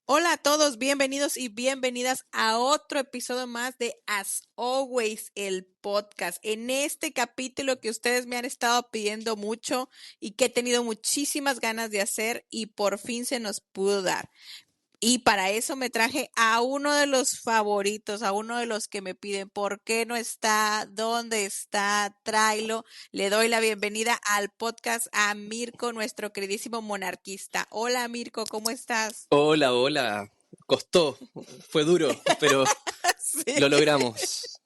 Hola a todos, bienvenidos y bienvenidas a otro episodio más de As Always, el podcast. En este capítulo que ustedes me han estado pidiendo mucho y que he tenido muchísimas ganas de hacer y por fin se nos pudo dar. Y para eso me traje a uno de los favoritos, a uno de los que me piden, ¿por qué no está? ¿Dónde está? Tráelo. Le doy la bienvenida al podcast a Mirko, nuestro queridísimo monarquista. Hola Mirko, ¿cómo estás? Hola, hola. Costó, fue duro, pero Sí, lo logramos.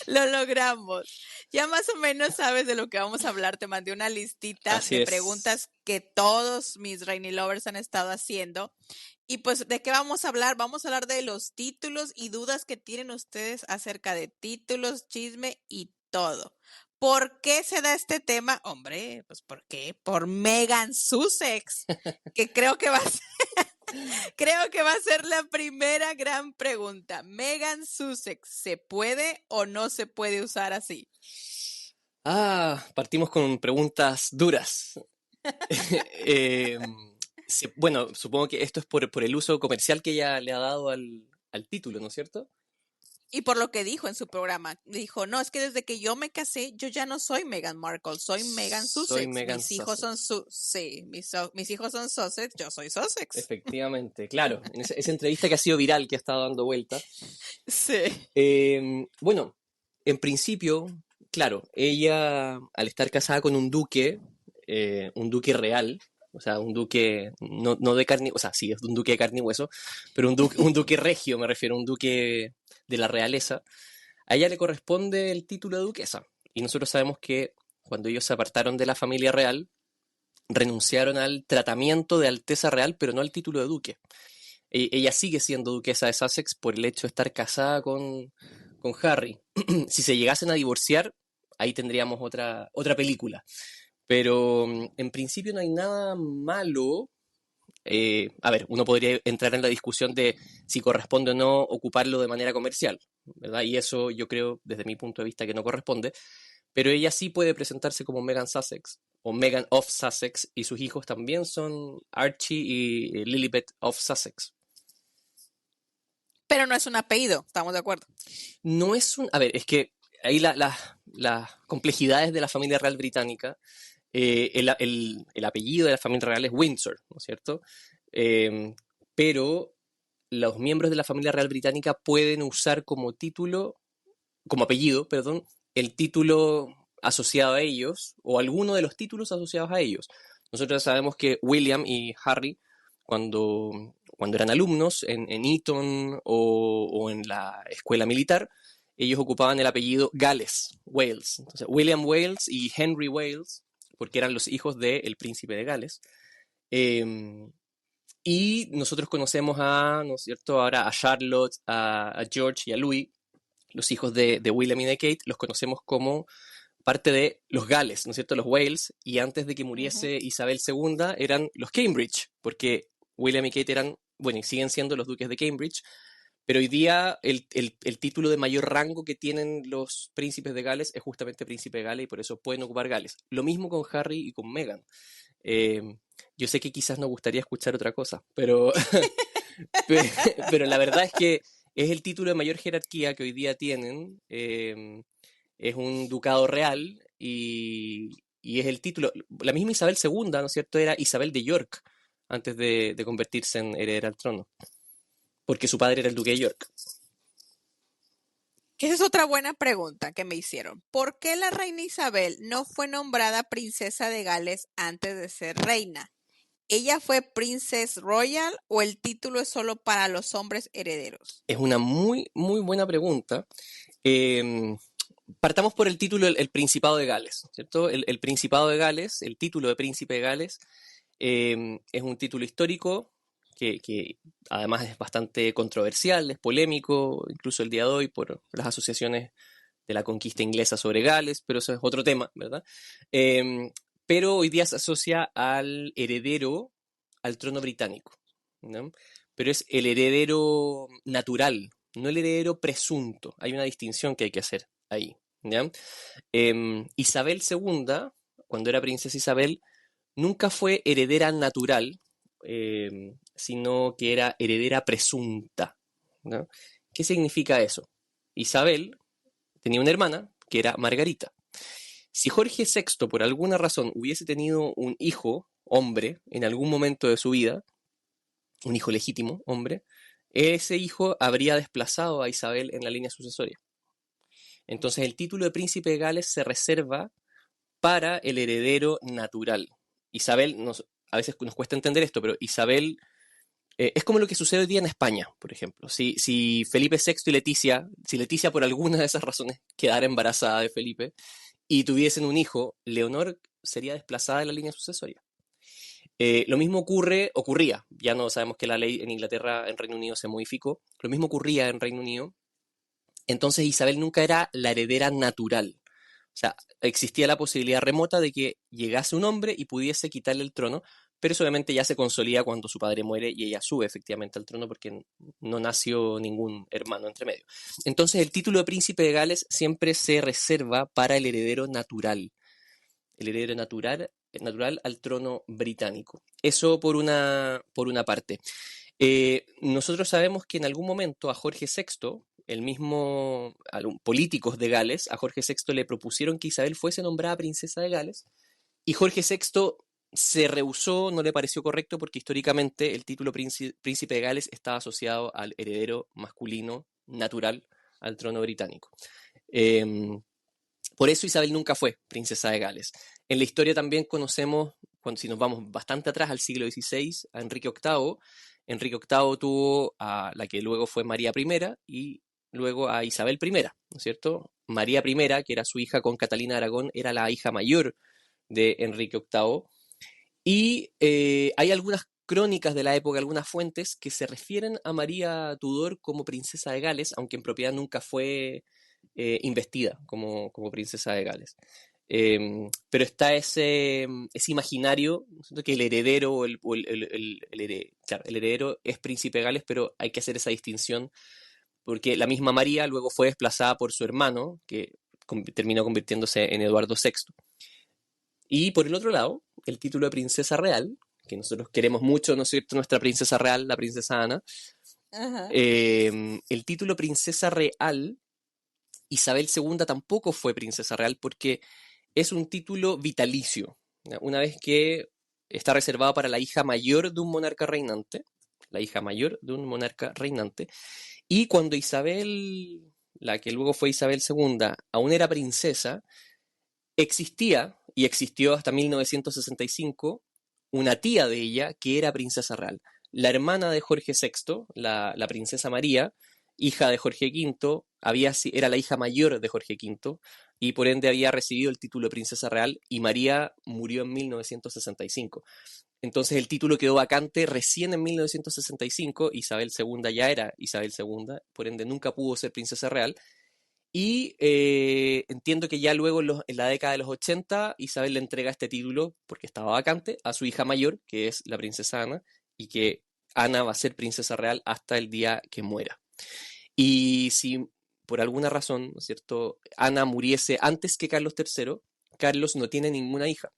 lo logramos. Ya más o menos sabes de lo que vamos a hablar. Te mandé una listita Así de es. preguntas que todos mis Rainy Lovers han estado haciendo. Y pues, ¿de qué vamos a hablar? Vamos a hablar de los títulos y dudas que tienen ustedes acerca de títulos, chisme y todo. ¿Por qué se da este tema? Hombre, pues ¿por qué? Por Megan Sussex, que creo que va a ser la primera gran pregunta. Megan Sussex, ¿se puede o no se puede usar así? Partimos con preguntas duras. Eh, bueno, supongo que esto es por el uso comercial que ella le ha dado al título, ¿no es cierto? Y por lo que dijo en su programa, dijo, no, es que desde que yo me casé, yo ya no soy Meghan Markle, soy Megan Soy Sussex. Megan Mis hijos son Sussex. sí, mis hijos son Sussex, yo soy Sussex. Efectivamente, claro. En esa entrevista que ha sido viral, que ha estado dando vuelta. Sí. Bueno, en principio, claro, ella, al estar casada con un duque real, o sea, un duque no de carne, o sea, sí, es un duque de carne y hueso, pero un duque regio, me refiero, un duque de la realeza, a ella le corresponde el título de duquesa. Y nosotros sabemos que cuando ellos se apartaron de la familia real, renunciaron al tratamiento de Alteza Real, pero no al título de duque. Ella sigue siendo duquesa de Sussex por el hecho de estar casada con Harry. Si se llegasen a divorciar, ahí tendríamos otra película. Pero en principio no hay nada malo. A ver, uno podría entrar en la discusión de si corresponde o no ocuparlo de manera comercial, ¿verdad? Y eso yo creo, desde mi punto de vista, que no corresponde. Pero ella sí puede presentarse como Megan Sussex o Megan of Sussex y sus hijos también son Archie y Lilibet of Sussex. Pero no es un apellido, estamos de acuerdo. No es un... A ver, es que ahí las complejidades de la familia real británica, el apellido de la familia real es Windsor, ¿no es cierto? Eh, pero los miembros de la familia real británica pueden usar como título, como apellido, perdón, el título asociado a ellos o alguno de los títulos asociados a ellos. Nosotros sabemos que William y Harry, cuando eran alumnos en Eton o en la escuela militar, ellos ocupaban el apellido Gales, Wales. Entonces, William Wales y Henry Wales, porque eran los hijos del príncipe de Gales. Eh, y nosotros conocemos ¿no es cierto? Ahora a Charlotte, a George y a Louis, los hijos de William y de Kate, los conocemos como parte de los Gales, ¿no es cierto? Los Wales, y antes de que Ujú. muriese Isabel II eran los Cambridge, porque William y Kate eran, bueno, y siguen siendo los duques de Cambridge, pero hoy día el título de mayor rango que tienen los príncipes de Gales es justamente príncipe de Gales y por eso pueden ocupar Gales. Lo mismo con Harry y con Meghan. Eh, yo sé que quizás nos gustaría escuchar otra cosa, pero, pero la verdad es que es el título de mayor jerarquía que hoy día tienen. Es un ducado real y es el título. La misma Isabel II, ¿no es cierto? Era Isabel de York antes de convertirse en heredera al trono, porque su padre era el duque de York. Que esa es otra buena pregunta que me hicieron. ¿Por qué la reina Isabel no fue nombrada princesa de Gales antes de ser reina? ¿Ella fue Princess Royal o el título es solo para los hombres herederos? Es una muy, muy buena pregunta. Eh, Partamos por el título, el Principado de Gales, ¿cierto? El Principado de Gales, el título de Príncipe de Gales, es un título histórico que además es bastante controversial, es polémico, incluso el día de hoy por las asociaciones de la conquista inglesa sobre Gales, pero eso es otro tema, ¿verdad? Eh, pero hoy día se asocia al heredero al trono británico, ¿no? Pero es el heredero natural, no el heredero presunto. Hay una distinción que hay que hacer ahí, ¿ya? Isabel II, cuando era princesa Isabel, nunca fue heredera natural, sino que era heredera presunta, ¿no? ¿Qué significa eso? Isabel tenía una hermana que era Margarita. Si Jorge VI por alguna razón hubiese tenido un hijo, hombre, en algún momento de su vida, un hijo legítimo, hombre, ese hijo habría desplazado a Isabel en la línea sucesoria. Entonces el título de príncipe de Gales se reserva para el heredero natural. Isabel, a veces nos cuesta entender esto, pero Isabel es como lo que sucede hoy día en España, por ejemplo. Si Felipe VI y Leticia, si Leticia por alguna de esas razones quedara embarazada de Felipe y tuviesen un hijo, Leonor sería desplazada de la línea sucesoria. Lo mismo ocurría, ya no sabemos que la ley en Inglaterra, en Reino Unido se modificó, lo mismo ocurría en Reino Unido. Entonces Isabel nunca era la heredera natural. O sea, existía la posibilidad remota de que llegase un hombre y pudiese quitarle el trono, pero eso obviamente ya se consolida cuando su padre muere y ella sube efectivamente al trono porque no nació ningún hermano entre medio. Entonces el título de príncipe de Gales siempre se reserva para el heredero natural al trono británico. Eso por una parte. Nosotros sabemos que en algún momento a Jorge VI, políticos de Gales, a Jorge VI le propusieron que Isabel fuese nombrada princesa de Gales, y Jorge VI se rehusó, no le pareció correcto, porque históricamente el título príncipe de Gales estaba asociado al heredero masculino natural al trono británico. Por eso Isabel nunca fue princesa de Gales. En la historia también conocemos, si nos vamos bastante atrás al siglo XVI, a Enrique VIII. Enrique VIII tuvo a la que luego fue María I y luego a Isabel I, ¿no es cierto? María I, que era su hija con Catalina de Aragón, era la hija mayor de Enrique VIII. Y hay algunas crónicas de la época, algunas fuentes que se refieren a María Tudor como princesa de Gales, aunque en propiedad nunca fue investida como princesa de Gales. Pero está ese imaginario, ¿no? Que el heredero, claro, el heredero es príncipe de Gales, pero hay que hacer esa distinción porque la misma María luego fue desplazada por su hermano, que terminó convirtiéndose en Eduardo VI. Y por el otro lado, el título de princesa real, que nosotros queremos mucho, ¿no es cierto?, nuestra princesa real, la princesa Ana. Ajá. El título princesa real, Isabel II tampoco fue princesa real porque es un título vitalicio. ¿Ya? Una vez que está reservado para la hija mayor de un monarca reinante, la hija mayor de un monarca reinante, y cuando Isabel, la que luego fue Isabel II, aún era princesa, existía, y existió hasta 1965, una tía de ella que era princesa real. La hermana de Jorge VI, la princesa María, hija de Jorge V, era la hija mayor de Jorge V y por ende había recibido el título de princesa real y María murió en 1965. Entonces el título quedó vacante recién en 1965, Isabel II ya era Isabel II, por ende nunca pudo ser princesa real. Y entiendo que ya luego en la década de los 80 Isabel le entrega este título, porque estaba vacante, a su hija mayor, que es la princesa Ana, y que Ana va a ser princesa real hasta el día que muera. Y si por alguna razón, ¿no es cierto?, Ana muriese antes que Carlos III, Carlos no tiene ninguna hija.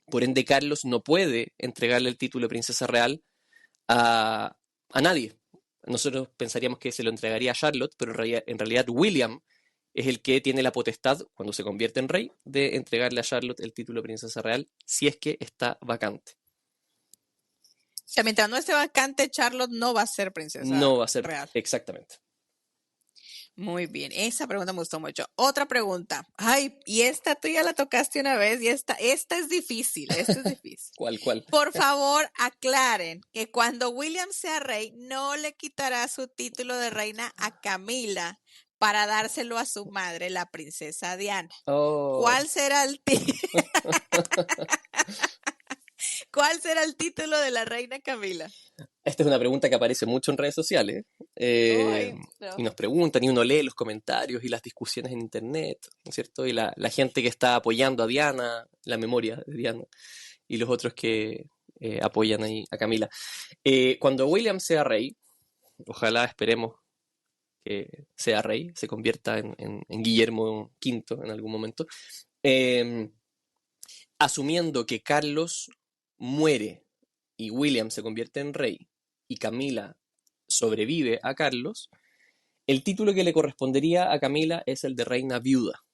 Por ende, Carlos no puede entregarle el título de princesa real a nadie. Nosotros pensaríamos que se lo entregaría a Charlotte, pero en realidad William es el que tiene la potestad, cuando se convierte en rey, de entregarle a Charlotte el título de princesa real si es que está vacante. O sea, mientras no esté vacante, Charlotte no va a ser princesa No va a ser real. exactamente. Muy bien, esa pregunta me gustó mucho. Otra pregunta. Ay, y esta tú ya la tocaste una vez y esta es difícil, esta es difícil. ¿Cuál? Por favor, aclaren que cuando William sea rey, no le quitará su título de reina a Camila para dárselo a su madre, la princesa Diana. Oh. ¿Cuál será el ¿Cuál será el título de la reina Camila? Esta es una pregunta que aparece mucho en redes sociales. Ay, Y no. nos preguntan, y uno lee los comentarios y las discusiones en internet, ¿no es cierto? Y la gente que está apoyando a Diana, la memoria de Diana, y los otros que apoyan ahí a Camila. Cuando William sea rey, ojalá esperemos que sea rey, se convierta en Guillermo V en algún momento, asumiendo que Carlos muere y William se convierte en rey y Camila sobrevive a Carlos, el título que le correspondería a Camila es el de reina viuda.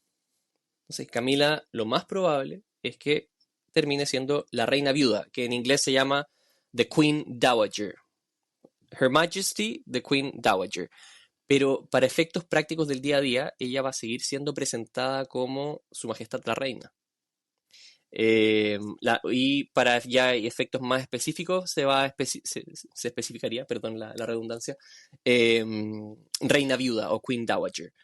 Entonces, Camila, lo más probable es que termine siendo la reina viuda, que en inglés se llama The Queen Dowager. Her Majesty, The Queen Dowager. Pero para efectos prácticos del día a día, ella va a seguir siendo presentada como Su Majestad la Reina. Y para ya efectos más específicos se especificaría, perdón la redundancia, reina viuda o Queen Dowager.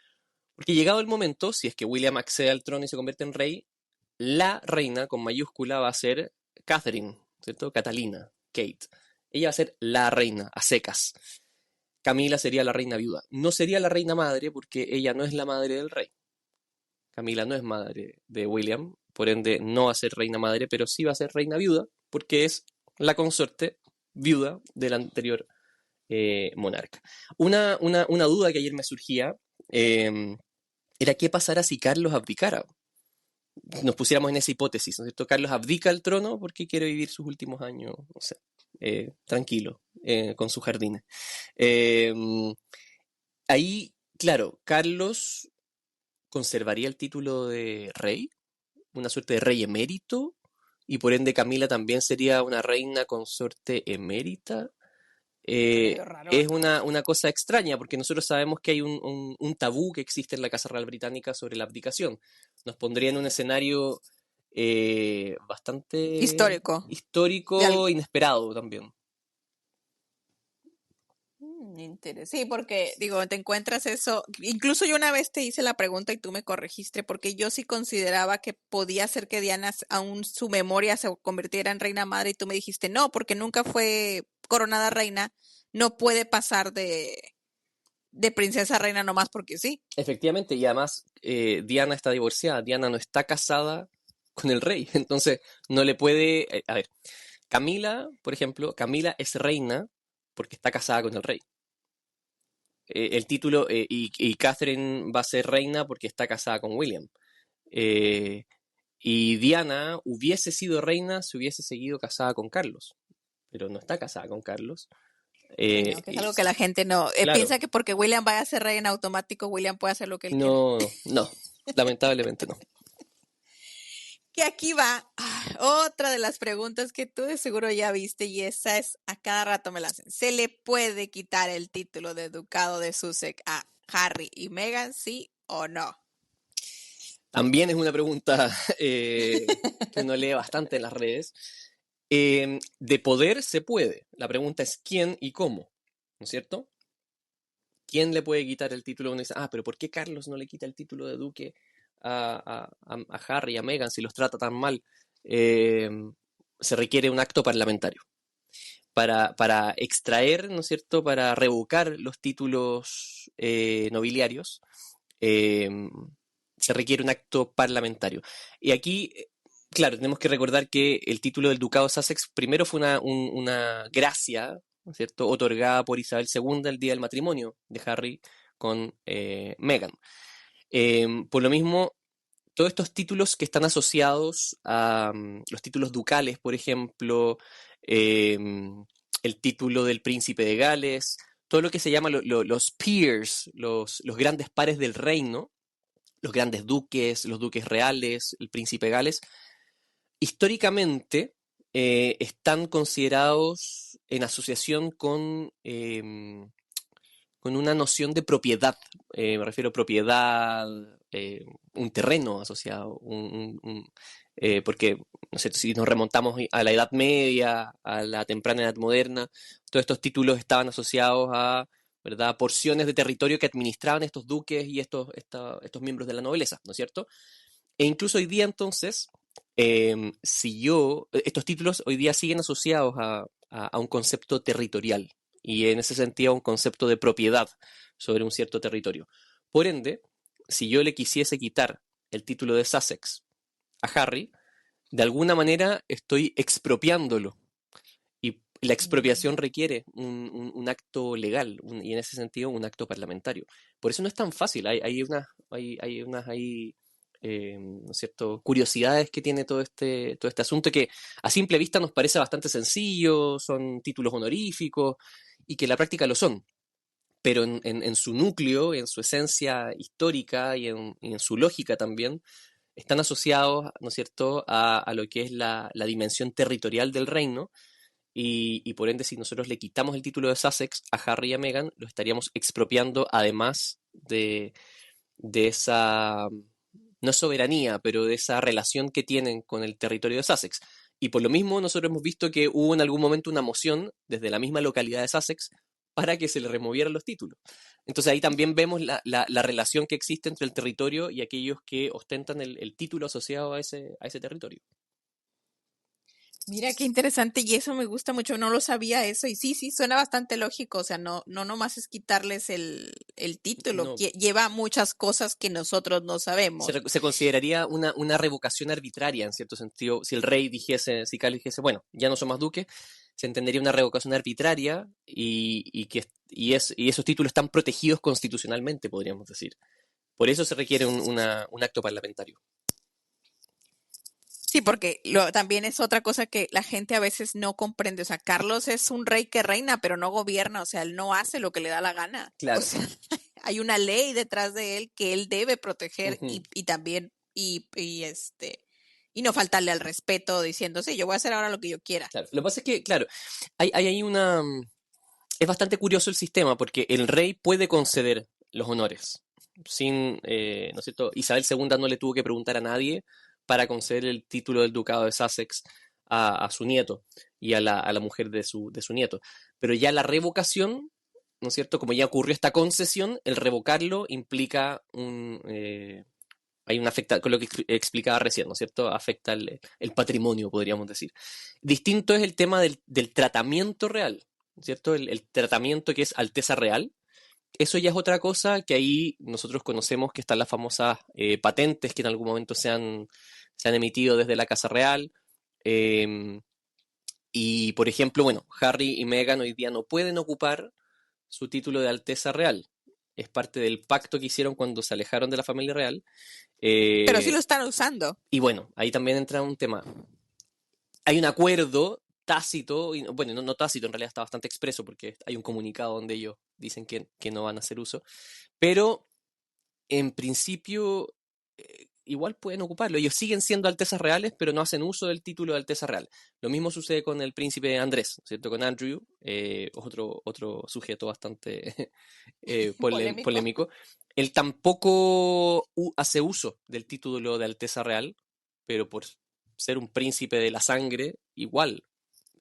Porque llegado el momento, si es que William accede al trono y se convierte en rey, la reina con mayúscula va a ser Catherine, ¿cierto? Catalina, Kate. Ella va a ser la reina, a secas. Camila sería la reina viuda. No sería la reina madre porque ella no es la madre del rey. Camila no es madre de William, por ende no va a ser reina madre, pero sí va a ser reina viuda porque es la consorte viuda del anterior monarca. Una duda que ayer me surgía era qué pasara si Carlos abdicara. Nos pusiéramos en esa hipótesis, ¿no es cierto? Carlos abdica el trono porque quiere vivir sus últimos años, no sé, tranquilo, con sus jardines. Eh, Ahí, claro, Carlos conservaría el título de rey, una suerte de rey emérito, y por ende Camila también sería una reina consorte emérita. Está medio raro. Es una cosa extraña porque nosotros sabemos que hay un tabú que existe en la Casa Real Británica sobre la abdicación. Nos pondría en un escenario bastante Histórico. histórico, inesperado también. Sí, porque digo, te encuentras eso. Incluso yo una vez te hice la pregunta y tú me corregiste, porque yo sí consideraba que podía ser que Diana, aún su memoria se convirtiera en reina madre, y tú me dijiste no, porque nunca fue coronada reina, no puede pasar de princesa a reina nomás porque sí. Efectivamente, y además Diana está divorciada, Diana no está casada con el rey, entonces no le puede... a ver, Camila, por ejemplo, Camila es reina porque está casada con el rey. El título, y Catherine va a ser reina porque está casada con William. Eh, y Diana hubiese sido reina si hubiese seguido casada con Carlos, pero no está casada con Carlos. Sí, no, que es algo que la gente no Claro, piensa, que porque William vaya a ser rey en automático, William puede hacer lo que él quiera. no, lamentablemente no. Que aquí va otra de las preguntas que tú de seguro ya viste, y esa es, a cada rato me la hacen. ¿Se le puede quitar el título de ducado de Sussex a Harry y Meghan, sí o no? También es una pregunta que uno lee bastante en las redes. De poder se puede. La pregunta es quién y cómo, ¿no es cierto? ¿Quién le puede quitar el título? Uno dice, pero ¿por qué Carlos no le quita el título de duque a Harry y a Meghan si los trata tan mal? Eh, Se requiere un acto parlamentario para extraer, ¿no es cierto?, para revocar los títulos nobiliarios, eh, se requiere un acto parlamentario. Y aquí, claro, tenemos que recordar que el título del Ducado de Sussex primero fue una gracia, ¿no es cierto?, otorgada por Isabel II el día del matrimonio de Harry con Meghan. Por lo mismo, todos estos títulos que están asociados a los títulos ducales, por ejemplo, el título del príncipe de Gales, todo lo que se llama los peers, los grandes pares del reino, los grandes duques, los duques reales, el príncipe de Gales, históricamente están considerados en asociación con una noción de propiedad. Me refiero a propiedad, un terreno asociado, porque no sé, si nos remontamos a la Edad Media, a la temprana Edad Moderna, todos estos títulos estaban asociados a, ¿verdad?, porciones de territorio que administraban estos duques y estos miembros de la nobleza, ¿no es cierto? E incluso hoy día entonces, estos títulos hoy día siguen asociados a un concepto territorial y en ese sentido a un concepto de propiedad sobre un cierto territorio. Por ende, si yo le quisiese quitar el título de Sussex a Harry, de alguna manera estoy expropiándolo. Y la expropiación requiere un acto legal y en ese sentido un acto parlamentario. Por eso no es tan fácil. Hay unas ¿no es cierto?, curiosidades que tiene todo este asunto que a simple vista nos parece bastante sencillo, son títulos honoríficos y que en la práctica lo son, pero en su núcleo, en su esencia histórica y en su lógica también, están asociados, ¿no es cierto?, a lo que es la dimensión territorial del reino y por ende si nosotros le quitamos el título de Sussex a Harry y a Meghan, lo estaríamos expropiando además de esa, no soberanía, pero de esa relación que tienen con el territorio de Sussex. Y por lo mismo nosotros hemos visto que hubo en algún momento una moción desde la misma localidad de Sussex para que se le removieran los títulos. Entonces ahí también vemos la relación que existe entre el territorio y aquellos que ostentan el título asociado a ese territorio. Mira qué interesante y eso me gusta mucho, no lo sabía eso y sí, sí, suena bastante lógico, o sea, no nomás es quitarles el título, No, lleva muchas cosas que nosotros no sabemos. se consideraría una revocación arbitraria en cierto sentido. Si el rey dijese, si Carlos dijese, bueno, ya no son más duques, se entendería una revocación arbitraria y esos títulos están protegidos constitucionalmente, podríamos decir. Por eso se requiere un acto parlamentario. Sí, porque también es otra cosa que la gente a veces no comprende, o sea, Carlos es un rey que reina, pero no gobierna, o sea, él no hace lo que le da la gana, o Claro. sea, hay una ley detrás de él que él debe proteger Ujú. y también, y no faltarle al respeto diciendo, sí, yo voy a hacer ahora lo que yo quiera. Claro. Lo que pasa es que, claro, hay ahí es bastante curioso el sistema porque el rey puede conceder los honores. ¿No es cierto? Isabel II no le tuvo que preguntar a nadie para conceder el título del ducado de Sussex a su nieto y a la mujer de su nieto. Pero ya la revocación, ¿no es cierto? Como ya ocurrió esta concesión, el revocarlo implica hay una afecta, con lo que explicaba recién, ¿no es cierto? Afecta el patrimonio, podríamos decir. Distinto es el tema del tratamiento real, ¿cierto? El tratamiento que es Alteza Real. Eso ya es otra cosa que ahí nosotros conocemos que están las famosas patentes que en algún momento se han emitido desde la Casa Real. eh, y, por ejemplo, bueno, Harry y Meghan hoy día no pueden ocupar su título de Alteza Real. Es parte del pacto que hicieron cuando se alejaron de la familia real. Pero sí lo Eh, están usando. y bueno, ahí también entra un tema. Hay un acuerdo tácito, y, bueno, no tácito, en realidad está bastante expreso porque hay un comunicado donde ellos dicen que no van a hacer uso, pero en principio igual pueden ocuparlo. Ellos siguen siendo altezas reales, pero no hacen uso del título de alteza real. Lo mismo sucede con el príncipe Andrés, ¿cierto? Con Andrew, otro sujeto bastante Polémico. polémico. Él tampoco hace uso del título de alteza real, pero por ser un príncipe de la sangre, igual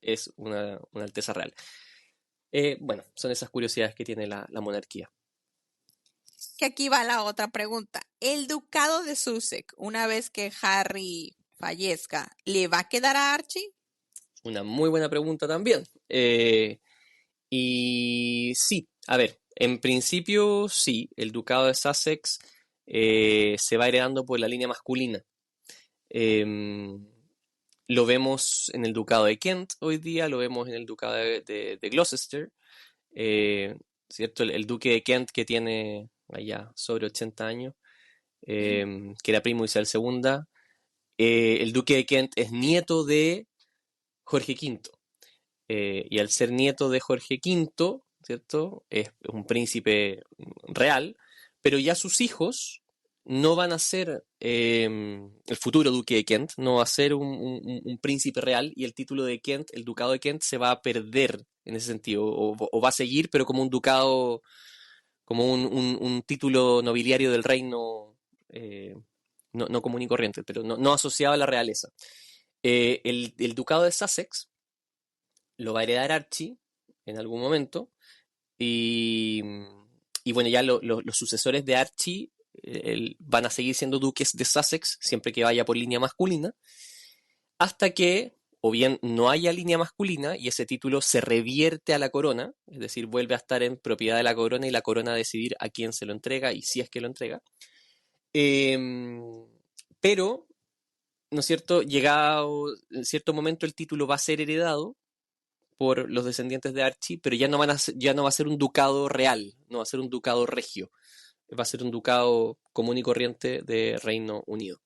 es una alteza real. Bueno, son esas curiosidades que tiene la monarquía. Que aquí va la otra pregunta. ¿El ducado de Sussex, una vez que Harry fallezca, le va a quedar a Archie? Una muy buena pregunta también. Y sí, a ver, en principio sí, el ducado de Sussex se va heredando por la línea masculina. Em, lo vemos en el ducado de Kent hoy día, lo vemos en el ducado de Gloucester, eh, ¿cierto? El duque de Kent que tiene allá sobre 80 años, que era primo de Isabel II. El duque de Kent es nieto de Jorge V. Y al ser nieto de Jorge V, ¿cierto? Es un príncipe real, pero ya sus hijos no van a ser el futuro duque de Kent, no va a ser un príncipe real y el título de Kent, el ducado de Kent, se va a perder en ese sentido, o va a seguir, pero como un ducado, como un título nobiliario del reino, no común y corriente, pero no asociado a la realeza. El ducado de Sussex lo va a heredar Archie en algún momento. Y, y bueno, ya los sucesores de Archie van a seguir siendo duques de Sussex siempre que vaya por línea masculina, hasta que o bien no haya línea masculina y ese título se revierte a la corona, es decir, vuelve a estar en propiedad de la corona y la corona a decidir a quién se lo entrega y si es que lo entrega. Em, pero, ¿no es cierto? Llegado en cierto momento el título va a ser heredado por los descendientes de Archie, pero ya no va a ser un ducado real, no va a ser un ducado regio, va a ser un ducado común y corriente de Reino Unido.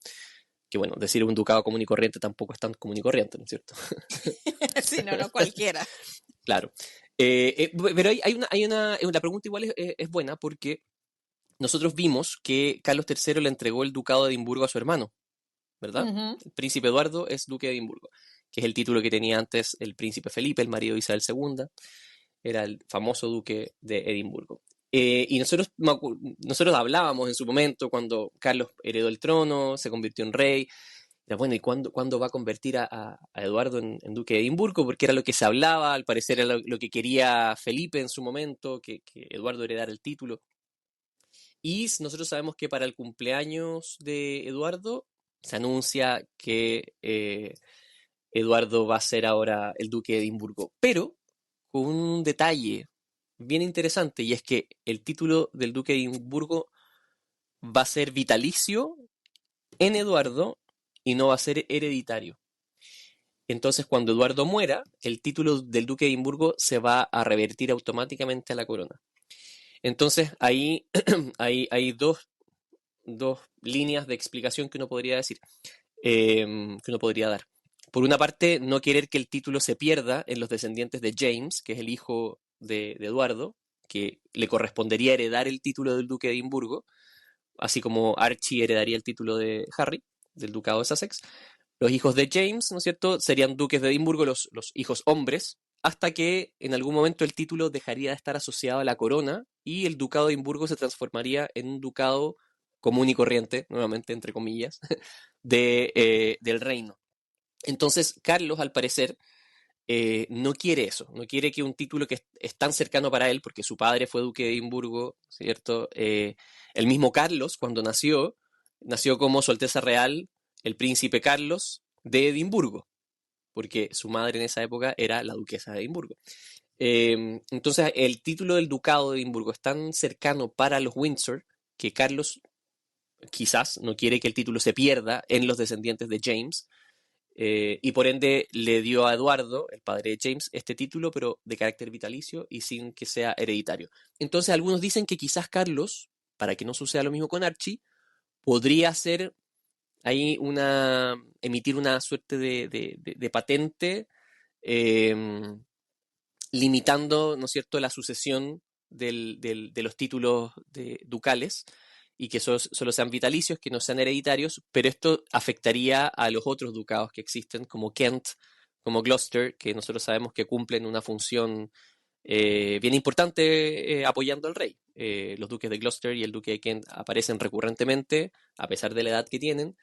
Que bueno, decir un ducado común y corriente tampoco es tan común y corriente, ¿no es cierto? Sí, no, no cualquiera. Claro. Pero la pregunta igual es buena porque nosotros vimos que Carlos III le entregó el ducado de Edimburgo a su hermano, ¿verdad? Ujú. El príncipe Eduardo es duque de Edimburgo, que es el título que tenía antes el príncipe Felipe, el marido de Isabel II, era el famoso duque de Edimburgo. Y nosotros hablábamos en su momento cuando Carlos heredó el trono, se convirtió en rey. Era bueno, ¿y cuándo va a convertir a Eduardo en duque de Edimburgo? Porque era lo que se hablaba, al parecer era lo que quería Felipe en su momento, que Eduardo heredara el título. Y nosotros sabemos que para el cumpleaños de Eduardo se anuncia que Eduardo va a ser ahora el duque de Edimburgo, pero con un detalle bien interesante, y es que el título del duque de Edimburgo va a ser vitalicio en Eduardo y no va a ser hereditario. Entonces, cuando Eduardo muera, el título del duque de Edimburgo se va a revertir automáticamente a la corona. Entonces, ahí hay dos líneas de explicación que uno podría decir, que uno podría dar. Por una parte, no querer que el título se pierda en los descendientes de James, que es el hijo de Eduardo, que le correspondería heredar el título del duque de Edimburgo, así como Archie heredaría el título de Harry, del ducado de Sussex. Los hijos de James, ¿no es cierto?, serían duques de Edimburgo, los hijos hombres, hasta que en algún momento el título dejaría de estar asociado a la corona y el ducado de Edimburgo se transformaría en un ducado común y corriente, nuevamente entre comillas, del reino. Entonces, Carlos, al parecer, no quiere eso, no quiere que un título que es tan cercano para él, porque su padre fue duque de Edimburgo, ¿cierto? El mismo Carlos, cuando nació como Su Alteza Real, el príncipe Carlos de Edimburgo, porque su madre en esa época era la duquesa de Edimburgo. Entonces, el título del ducado de Edimburgo es tan cercano para los Windsor que Carlos quizás no quiere que el título se pierda en los descendientes de James, y por ende le dio a Eduardo, el padre de James, este título, pero de carácter vitalicio y sin que sea hereditario. Entonces algunos dicen que quizás Carlos, para que no suceda lo mismo con Archie, podría hacer ahí emitir una suerte de patente, eh, limitando, ¿no es cierto?, la sucesión de los títulos ducales y que solo sean vitalicios, que no sean hereditarios, pero esto afectaría a los otros ducados que existen, como Kent, como Gloucester, que nosotros sabemos que cumplen una función bien importante apoyando al rey. Los duques de Gloucester y el duque de Kent aparecen recurrentemente, a pesar de la edad que tienen,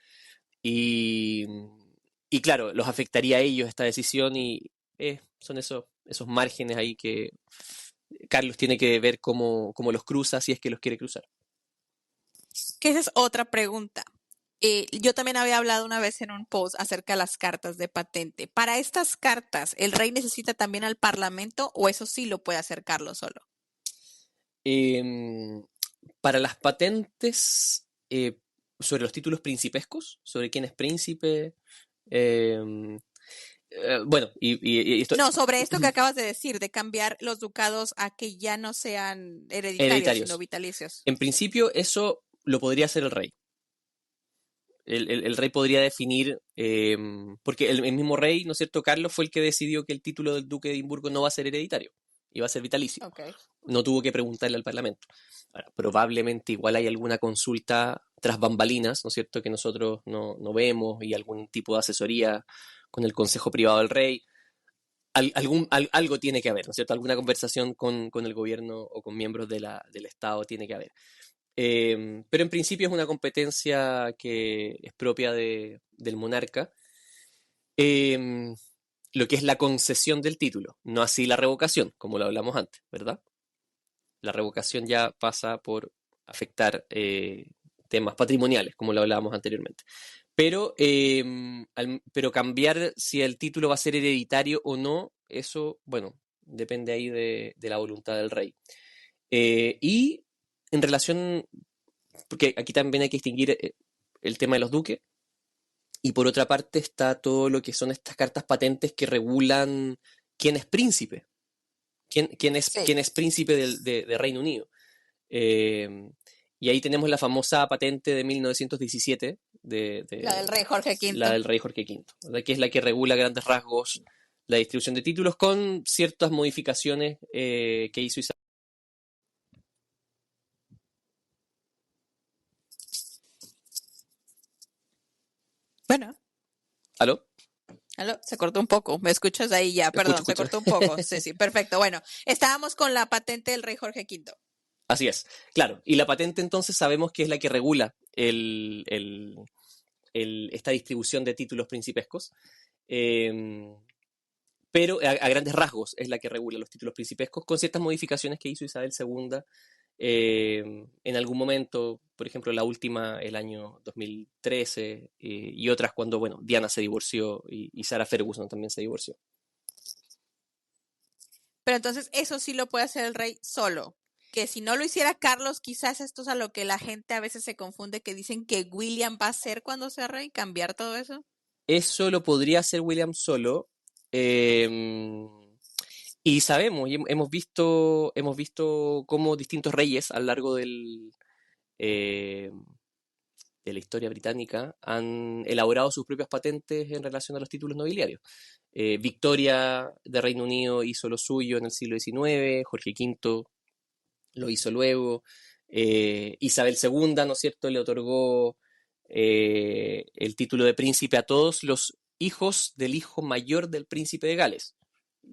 y, y claro, los afectaría a ellos esta decisión y son esos márgenes ahí que Carlos tiene que ver cómo los cruza si es que los quiere cruzar. Que esa es otra pregunta. Yo también había hablado una vez en un post acerca de las cartas de patente. Para estas cartas, ¿el rey necesita también al parlamento o eso sí lo puede hacer Carlos solo? Em, para las patentes sobre los títulos principescos, sobre quién es príncipe, em, bueno, y esto, No, sobre esto que acabas de decir, de cambiar los ducados a que ya no sean hereditarios, sino hereditarios. vitalicios. En principio, eso lo podría hacer el rey. El rey podría definir, porque el mismo rey, ¿no es cierto? Carlos fue el que decidió que el título del duque de Edimburgo no va a ser hereditario, iba a ser vitalicio. Ok. No tuvo que preguntarle al Parlamento. Ahora, probablemente igual hay alguna consulta tras bambalinas, ¿no es cierto?, que nosotros no vemos y algún tipo de asesoría con el Consejo Privado del Rey. Algo tiene que haber, ¿no es cierto? Alguna conversación con el gobierno o con miembros del Estado tiene que haber. Pero en principio es una competencia que es propia del monarca, em, lo que es la concesión del título, no así la revocación, como lo hablamos antes, ¿verdad? La revocación ya pasa por afectar temas patrimoniales, como lo hablábamos anteriormente. Pero cambiar si el título va a ser hereditario o no, eso, bueno, depende ahí de la voluntad del rey. Y en relación, porque aquí también hay que distinguir el tema de los duques, y por otra parte está todo lo que son estas cartas patentes que regulan quién es príncipe, quién Sí. es príncipe de Reino Unido. Eh, Y ahí tenemos la famosa patente de 1917 La del rey Jorge la V. del rey Jorge V, ¿verdad? Que es la que regula a grandes rasgos la distribución de títulos con ciertas modificaciones que hizo Isabel. Bueno, ¿Aló? aló, se cortó un poco. ¿Me escuchas ahí ya? Escucho, Perdón, se escucho. cortó un poco. Sí, sí, perfecto. Bueno, estábamos con la patente del rey Jorge V. Así es, claro. Y la patente entonces sabemos que es la que regula esta distribución de títulos principescos. Eh, pero a grandes rasgos es la que regula los títulos principescos con ciertas modificaciones que hizo Isabel II en algún momento, por ejemplo, la última el año 2013 y otras cuando, bueno, Diana se divorció y Sarah Ferguson también se divorció. Pero entonces eso sí lo puede hacer el rey solo. Que si no lo hiciera Carlos, quizás esto es a lo que la gente a veces se confunde, que dicen que William va a hacer cuando sea rey, cambiar todo eso. Eso lo podría hacer William solo. eh, y sabemos, y hemos visto cómo distintos reyes a lo largo eh, de la historia británica han elaborado sus propias patentes en relación a los títulos nobiliarios. Victoria de Reino Unido hizo lo suyo en el siglo XIX, Jorge V lo hizo luego, Isabel II, ¿no es cierto?, le otorgó el título de príncipe a todos los hijos del hijo mayor del príncipe de Gales,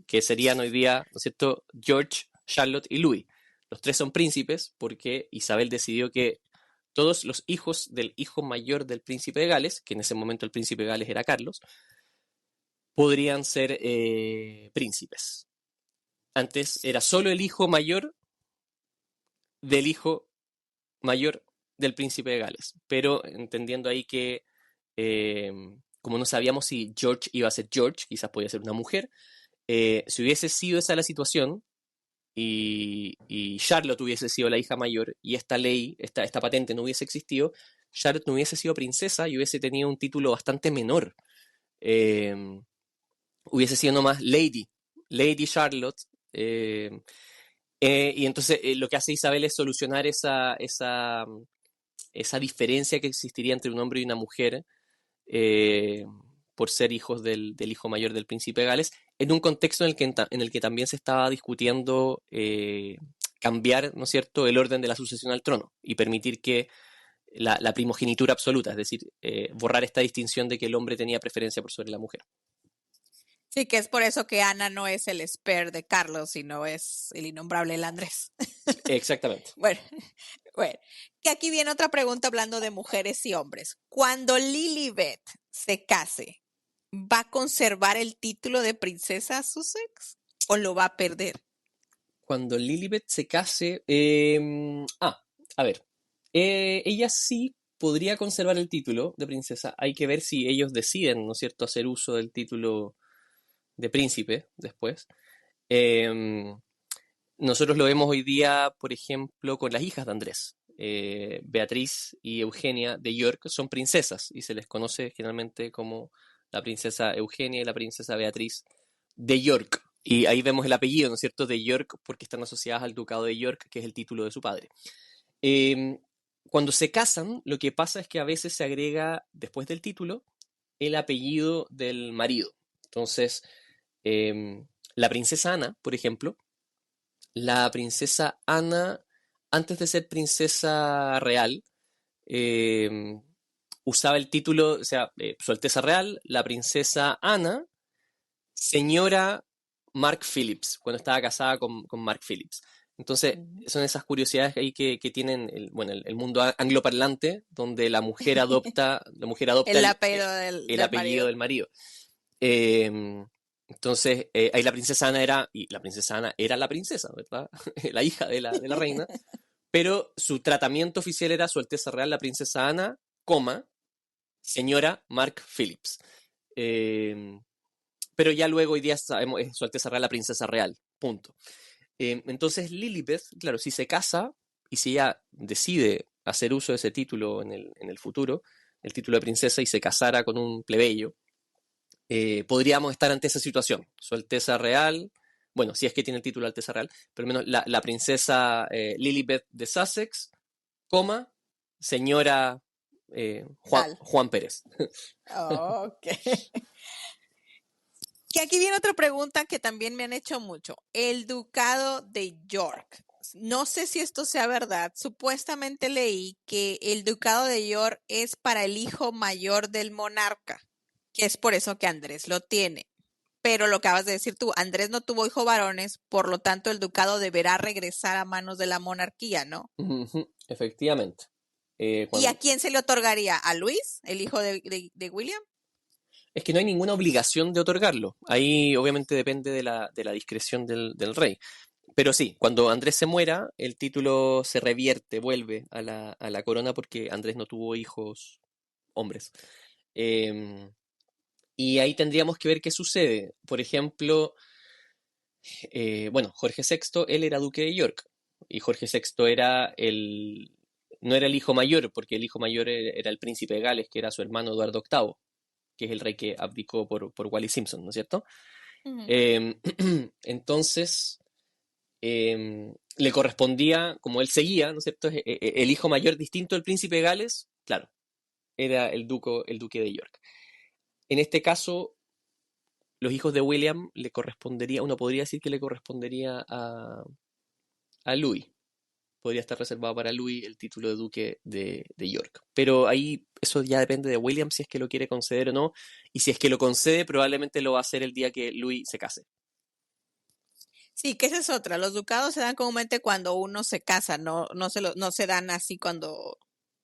que serían hoy día, ¿no es cierto?, George, Charlotte y Louis. Los tres son príncipes porque Isabel decidió que todos los hijos del hijo mayor del príncipe de Gales, que en ese momento el príncipe de Gales era Carlos, podrían ser príncipes. Antes era solo el hijo mayor del hijo mayor del príncipe de Gales, pero entendiendo ahí que eh, como no sabíamos si George iba a ser George, quizás podía ser una mujer, si hubiese sido esa la situación y Charlotte hubiese sido la hija mayor y esta ley, esta patente no hubiese existido, Charlotte no hubiese sido princesa y hubiese tenido un título bastante menor. Eh, Hubiese sido nomás Lady Charlotte. eh, y entonces lo que hace Isabel es solucionar esa diferencia que existiría entre un hombre y una mujer eh, por ser hijos del hijo mayor del príncipe de Gales, en un contexto en el que también se estaba discutiendo cambiar, ¿no es cierto?, el orden de la sucesión al trono y permitir que la primogenitura absoluta, es decir, borrar esta distinción de que el hombre tenía preferencia por sobre la mujer. Sí, que es por eso que Ana no es el Esper de Carlos, sino es el innombrable el Andrés. Exactamente. Bueno, bueno, que aquí viene otra pregunta hablando de mujeres y hombres. Cuando Lilibet se case, ¿va a conservar el título de princesa Sussex o lo va a perder? Cuando Lilibet se case, a ver, ella sí podría conservar el título de princesa. Hay que ver si ellos deciden, ¿no es cierto?, hacer uso del título de príncipe después. Em, Nosotros lo vemos hoy día, por ejemplo, con las hijas de Andrés. Beatriz y Eugenia de York son princesas y se les conoce generalmente como la princesa Eugenia y la princesa Beatriz de York. Y ahí vemos el apellido, ¿no es cierto?, de York porque están asociadas al ducado de York, que es el título de su padre. Eh, Cuando se casan, lo que pasa es que a veces se agrega, después del título, el apellido del marido. Entonces, la princesa Ana, por ejemplo, la princesa Ana, antes de ser princesa real, eh, usaba el título, o sea, Su Alteza Real, la princesa Ana, señora Mark Phillips, cuando estaba casada con Mark Phillips. Entonces, Ujú. son esas curiosidades ahí que tienen bueno, el mundo angloparlante, donde la mujer adopta El apellido el del apellido marido. del marido. Eh, entonces, ahí la princesa Ana y la princesa Ana era la princesa, ¿verdad? La hija de la reina, pero su tratamiento oficial era Su Alteza Real, la princesa Ana, coma, señora Mark Phillips. Eh, pero ya luego hoy día sabemos es Su Alteza Real, la princesa real, punto. Entonces Lilibet, claro, si se casa y si ella decide hacer uso de ese título en el futuro, el título de princesa, y se casara con un plebeyo, podríamos estar ante esa situación. Su Alteza Real, bueno, si es que tiene el título de Alteza Real, pero al menos la princesa Lilibet de Sussex, coma, señora Tal. Juan Pérez. Ok. Que aquí viene otra pregunta que también me han hecho mucho. El ducado de York. No sé si esto sea verdad. Supuestamente leí que el ducado de York es para el hijo mayor del monarca, que es por eso que Andrés lo tiene. Pero lo acabas de decir tú, Andrés no tuvo hijos varones, por lo tanto el ducado deberá regresar a manos de la monarquía, ¿no? Ujú, efectivamente. ¿Y a Cuando, quién se le otorgaría? ¿A Luis, el hijo de William? es que no hay ninguna obligación de otorgarlo. Ahí obviamente depende de la discreción del rey. Pero sí, cuando Andrés se muera, el título se revierte, vuelve a la corona porque Andrés no tuvo hijos hombres. Em, y ahí tendríamos que ver qué sucede. Por ejemplo, bueno, Jorge VI, él era duque de York. Y Jorge VI no era el hijo mayor, porque el hijo mayor era el príncipe de Gales, que era su hermano Eduardo VIII, que es el rey que abdicó por Wallis Simpson, ¿no es cierto? Ujú. Em, entonces, le correspondía, como él seguía, ¿no es cierto? El hijo mayor distinto del príncipe de Gales, claro, era el duque de York. En este caso, los hijos de William le correspondería, uno podría decir que le correspondería a Louis. Podría estar reservado para Louis el título de duque de York. Pero ahí eso ya depende de William si es que lo quiere conceder o no. Y si es que lo concede, probablemente lo va a hacer el día que Louis se case. Sí, que esa es otra. Los ducados se dan comúnmente cuando uno se casa, no se dan así cuando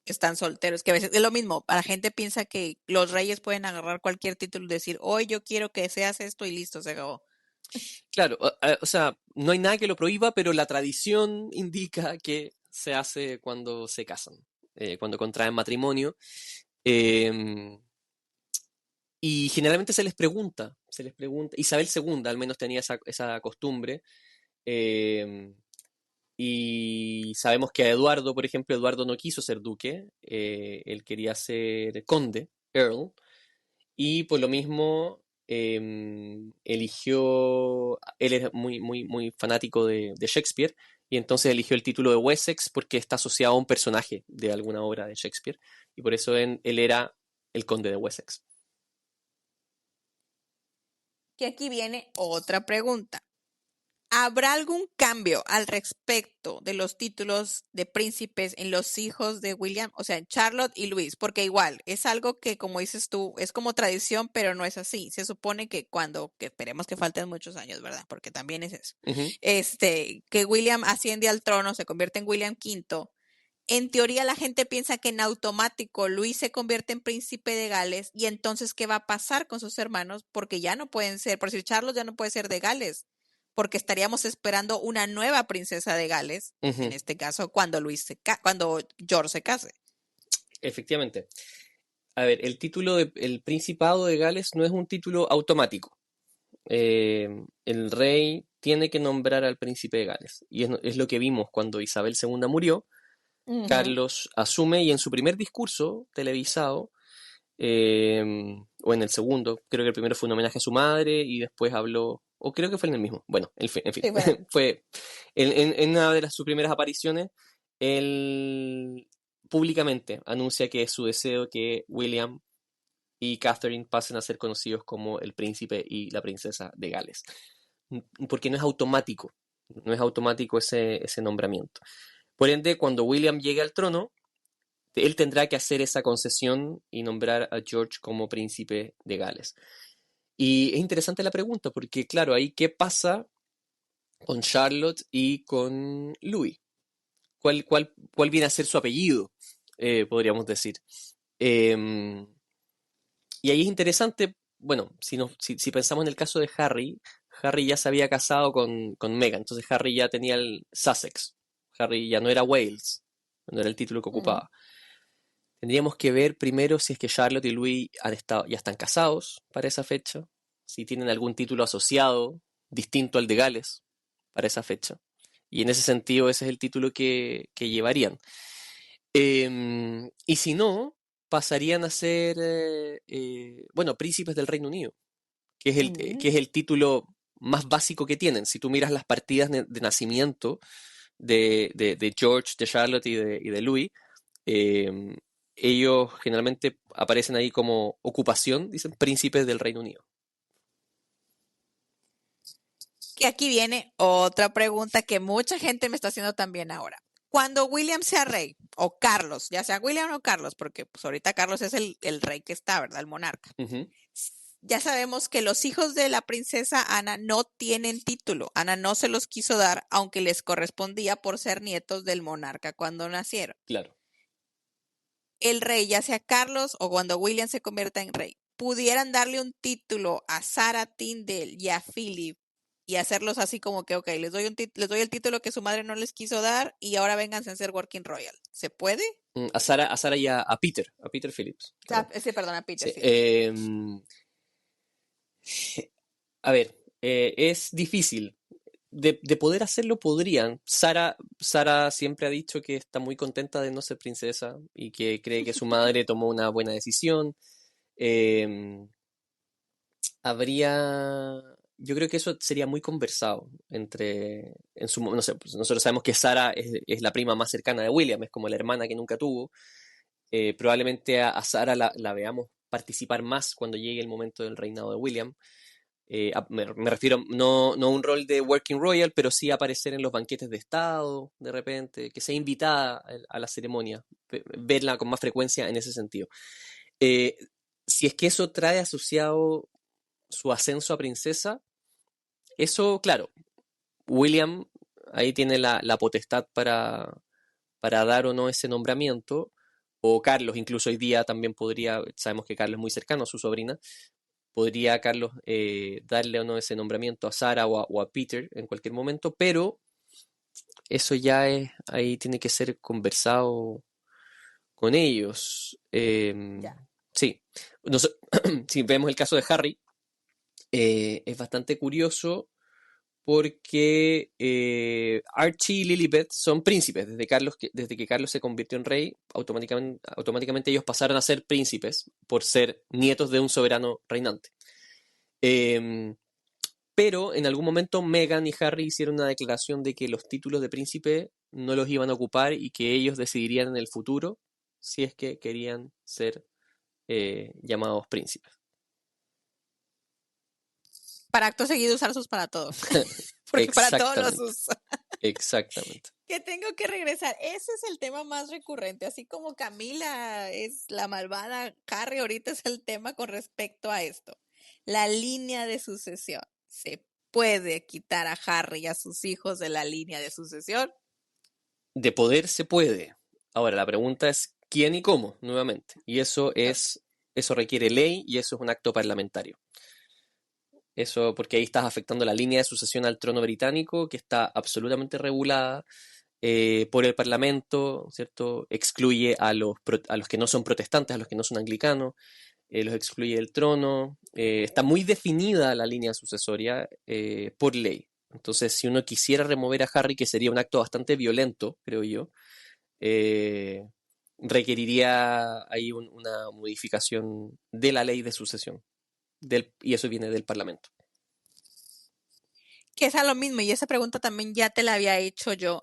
están solteros, que a veces es lo mismo. La gente piensa que los reyes pueden agarrar cualquier título y decir, hoy yo quiero que seas esto y listo, se acabó. Claro, o sea, no hay nada que lo prohíba, pero la tradición indica que se hace cuando se casan, cuando contraen matrimonio. Em, y generalmente se les pregunta, Isabel II al menos tenía esa costumbre. em, y sabemos que a Eduardo, por ejemplo, Eduardo no quiso ser duque, él quería ser conde, Earl, y por lo mismo eligió, él era muy fanático de Shakespeare, y entonces eligió el título de Wessex porque está asociado a un personaje de alguna obra de Shakespeare, y por eso él era el conde de Wessex. Que aquí viene otra pregunta. ¿Habrá algún cambio al respecto de los títulos de príncipes en los hijos de William, o sea, en Charlotte y Luis? Porque igual es algo que, como dices tú, es como tradición, pero no es así. Se supone que que esperemos que falten muchos años, ¿verdad? Porque también es eso. Ujú. Que William asciende al trono, se convierte en William V. En teoría la gente piensa que en automático Luis se convierte en príncipe de Gales y entonces ¿qué va a pasar con sus hermanos? Porque ya no pueden ser, por decir Charlos ya no puede ser de Gales, porque estaríamos esperando una nueva princesa de Gales, en Ujú, este caso cuando cuando George se case. efectivamente. A ver, el Principado de Gales no es un título automático. El rey tiene que nombrar al príncipe de Gales. Y es lo que vimos cuando Isabel II murió. Ujú. Carlos asume y en su primer discurso televisado, eh, o en el segundo, creo que el primero fue un homenaje a su madre y después habló, o creo que fue en el mismo. Bueno, en fin, Sí, bueno. fue en una de sus primeras apariciones, él públicamente anuncia que es su deseo que William y Catherine pasen a ser conocidos como el príncipe y la princesa de Gales. Porque no es automático ese nombramiento. Por ende, cuando William llegue al trono, él tendrá que hacer esa concesión y nombrar a George como príncipe de Gales. Y es interesante la pregunta, porque claro, ahí qué pasa con Charlotte y con Louis. ¿Cuál viene a ser su apellido? Podríamos decir. Eh, y ahí es interesante, bueno, si pensamos en el caso de Harry, Harry ya se había casado con Meghan, entonces Harry ya tenía el Sussex. Harry ya no era Wales, no era el título que Mm. ocupaba. Tendríamos que ver primero si es que Charlotte y Louis ya están casados para esa fecha, si tienen algún título asociado distinto al de Gales para esa fecha. Y en ese sentido, ese es el título que llevarían. Y si no, pasarían a ser, bueno, príncipes del Reino Unido, que Mm. es el título más básico que tienen. Si tú miras las partidas de nacimiento de George, de Charlotte y de Louis, Eh, Ellos generalmente aparecen ahí como ocupación, dicen príncipes del Reino Unido. Que aquí viene otra pregunta que mucha gente me está haciendo también ahora. Cuando William sea rey, o Carlos, ya sea William o Carlos, porque pues ahorita Carlos es el rey que está, ¿verdad? El monarca. Ujú, Ya sabemos que los hijos de la princesa Ana no tienen título. Ana no se los quiso dar, aunque les correspondía por ser nietos del monarca cuando nacieron. claro. El rey, ya sea Carlos o cuando William se convierta en rey, pudieran darle un título a Sarah Tyndale y a Philip y hacerlos así como que, ok, les doy el título que su madre no les quiso dar y ahora vénganse a ser Working Royal. ¿Se puede? A Sara y a Peter Phillips, claro. Sí, perdona, Peter, Sí, sí. a ver, es difícil. De poder hacerlo podrían. Sara siempre ha dicho que está muy contenta de no ser princesa y que cree que su madre tomó una buena decisión. Em, yo creo que eso sería muy conversado no sé, pues nosotros sabemos que Sara es la prima más cercana de William, es como la hermana que nunca tuvo. Probablemente a Sara la veamos participar más cuando llegue el momento del reinado de William. Me refiero no a un rol de Working Royal, pero sí aparecer en los banquetes de Estado, de repente, que sea invitada a la ceremonia, verla con más frecuencia en ese sentido. Eh, si es que eso trae asociado su ascenso a princesa, eso, claro, William ahí tiene la potestad para dar o no ese nombramiento, o Carlos, incluso hoy día también podría, sabemos que Carlos es muy cercano a su sobrina, podría Carlos darle o no ese nombramiento a Sara o a Peter en cualquier momento, pero eso ya ahí tiene que ser conversado con ellos. Ya. Sí, si vemos el caso de Harry, es bastante curioso porque Archie y Lilibet son príncipes. Desde que Carlos se convirtió en rey, automáticamente ellos pasaron a ser príncipes por ser nietos de un soberano reinante. Em, pero en algún momento Meghan y Harry hicieron una declaración de que los títulos de príncipe no los iban a ocupar y que ellos decidirían en el futuro si es que querían ser llamados príncipes. Para acto seguido usarlos para todo. Porque para todos los Exactamente, uso. exactamente. Que tengo que regresar. Ese es el tema más recurrente. Así como Camila es la malvada, Harry ahorita es el tema con respecto a esto. La línea de sucesión. ¿Se puede quitar a Harry y a sus hijos de la línea de sucesión? De poder se puede. Ahora, la pregunta es quién y cómo, nuevamente. Y Ok. eso requiere ley y eso es un acto parlamentario. Eso porque ahí estás afectando la línea de sucesión al trono británico, que está absolutamente regulada por el Parlamento, ¿cierto? Excluye a los que no son protestantes, a los que no son anglicanos, los excluye del trono. Está muy definida la línea sucesoria por ley. Entonces, si uno quisiera remover a Harry, que sería un acto bastante violento, creo yo, eh, requeriría ahí una modificación de la ley de sucesión. Y eso viene del Parlamento. Que es a lo mismo, y esa pregunta también ya te la había hecho yo,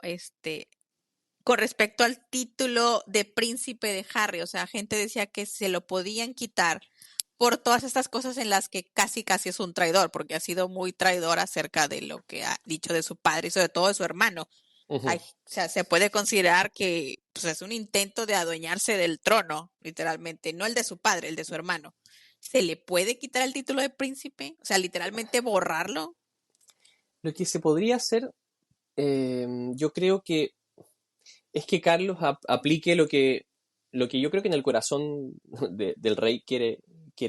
con respecto al título de príncipe de Harry. O sea, gente decía que se lo podían quitar por todas estas cosas en las que casi casi es un traidor, porque ha sido muy traidor acerca de lo que ha dicho de su padre y sobre todo de su hermano. Ujú. Ay, o sea, se puede considerar que pues, es un intento de adueñarse del trono, literalmente, no el de su padre, el de su hermano. ¿Se le puede quitar el título de príncipe? O sea, literalmente borrarlo. Lo que se podría hacer, yo creo que es que Carlos aplique lo que yo creo que en el corazón del rey quiere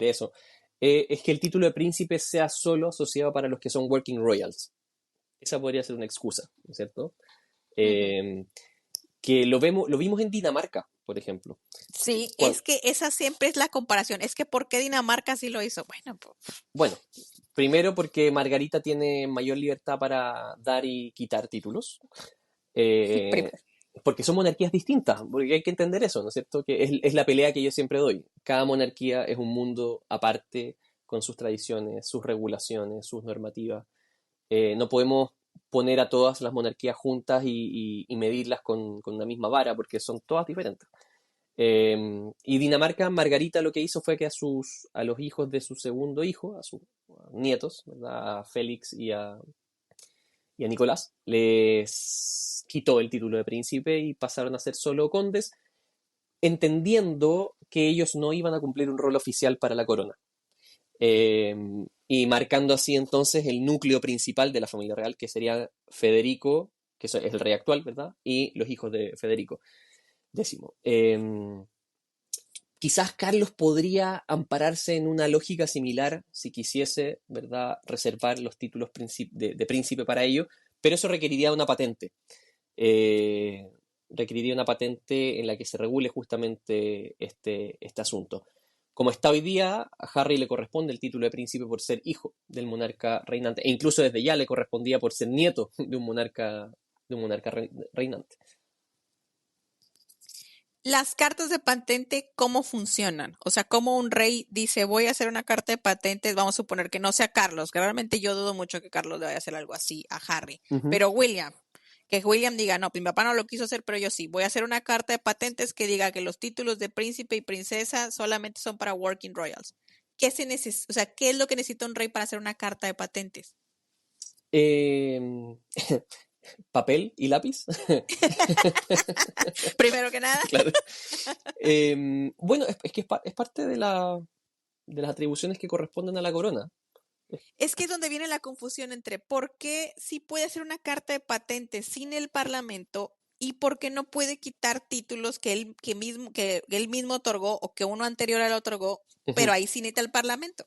eso. Es que el título de príncipe sea solo asociado para los que son working royals. Esa podría ser una excusa, ¿no es cierto? Ujú. Eh, que lo vimos en Dinamarca, por ejemplo. Sí, Cuan- es que esa siempre es la comparación. Es que ¿por qué Dinamarca sí lo hizo? Bueno, pues bueno, primero porque Margarita tiene mayor libertad para dar y quitar títulos. Eh, primero. Porque son monarquías distintas, porque hay que entender eso, ¿no es cierto? Que es la pelea que yo siempre doy. Cada monarquía es un mundo aparte, con sus tradiciones, sus regulaciones, sus normativas. No podemos poner a todas las monarquías juntas y medirlas con una misma vara, porque son todas diferentes. Y Dinamarca, Margarita lo que hizo fue que a los hijos de su segundo hijo, a sus nietos, ¿verdad? A Félix y a Nicolás, les quitó el título de príncipe y pasaron a ser solo condes, entendiendo que ellos no iban a cumplir un rol oficial para la corona. Eh, y marcando así entonces el núcleo principal de la familia real, que sería Federico, que es el rey actual, ¿verdad? Y los hijos de Federico X. Quizás Carlos podría ampararse en una lógica similar si quisiese, ¿verdad?, reservar los títulos de príncipe para ello, pero eso requeriría una patente. Eh, Requeriría una patente en la que se regule justamente este asunto. Como está hoy día, a Harry le corresponde el título de príncipe por ser hijo del monarca reinante, e incluso desde ya le correspondía por ser nieto de un monarca reinante. Las cartas de patente, ¿cómo funcionan? O sea, ¿cómo un rey dice, voy a hacer una carta de patentes? Vamos a suponer que no sea Carlos, que realmente yo dudo mucho que Carlos le vaya a hacer algo así a Harry. Ujú. Pero William, que William diga, no, mi papá no lo quiso hacer, pero yo sí. Voy a hacer una carta de patentes que diga que los títulos de príncipe y princesa solamente son para working royals. ¿Qué se o sea, qué es lo que necesita un rey para hacer una carta de patentes? Eh, Papel y lápiz. Primero que nada. Claro. Bueno, es que es parte de las atribuciones que corresponden a la corona. Es que es donde viene la confusión entre por qué sí puede hacer una carta de patentes sin el Parlamento y por qué no puede quitar títulos que él mismo otorgó o que uno anterior a él otorgó, pero Ujú. ahí sí necesita el Parlamento.